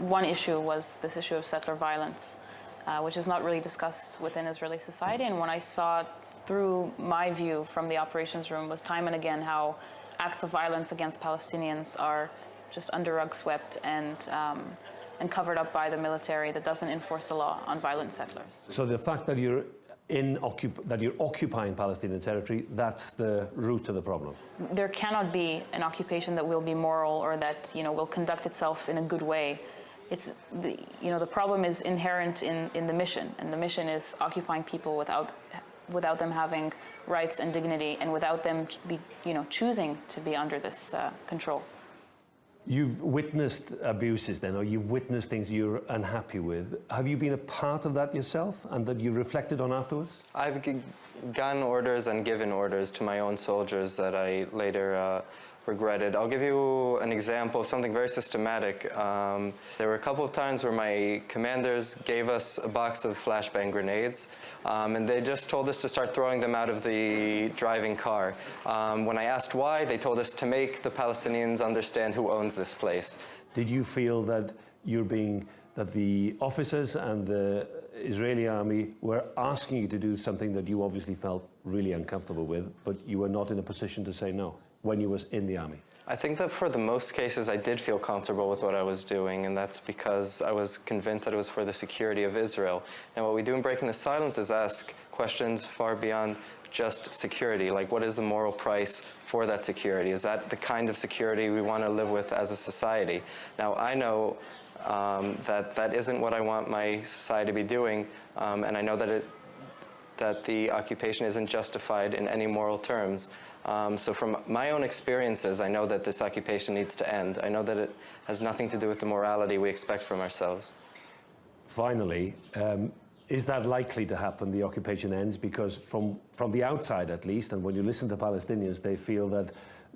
one issue was this issue of settler violence, which is not really discussed within Israeli society. And when I saw through my view from the operations room was time and again how acts of violence against Palestinians are just under rug swept and covered up by the military that doesn't enforce the law on violent settlers. So the fact that you're occupying Palestinian territory, that's the root of the problem. There cannot be an occupation that will be moral or that will conduct itself in a good way. It's the problem is inherent in the mission, and the mission is occupying people without them having rights and dignity, and without them choosing to be under this control. You've witnessed abuses then, or you've witnessed things you're unhappy with. Have you been a part of that yourself and that you reflected on afterwards? I've gotten orders and given orders to my own soldiers that I later regretted. I'll give you an example of something very systematic. There were a couple of times where my commanders gave us a box of flashbang grenades, and they just told us to start throwing them out of the driving car. When I asked why, they told us to make the Palestinians understand who owns this place. Did you feel that that the officers and the Israeli army were asking you to do something that you obviously felt really uncomfortable with, but you were not in a position to say no when you was in the army? I think that for the most cases I did feel comfortable with what I was doing, and that's because I was convinced that it was for the security of Israel. Now what we do in Breaking the Silence is ask questions far beyond just security, like what is the moral price for that security? Is that the kind of security we want to live with as a society? Now I know that isn't what I want my society to be doing, and I know that the occupation isn't justified in any moral terms. So from my own experiences, I know that this occupation needs to end. I know that it has nothing to do with the morality we expect from ourselves. Finally, is that likely to happen, the occupation ends? Because from the outside at least, and when you listen to Palestinians, they feel that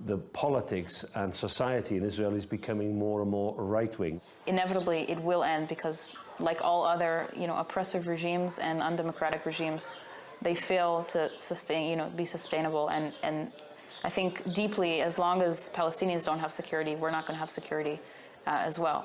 the politics and society in Israel is becoming more and more right-wing. Inevitably, it will end because, like all other, oppressive regimes and undemocratic regimes, they fail to sustain, be sustainable. And I think deeply, as long as Palestinians don't have security, we're not going to have security as well.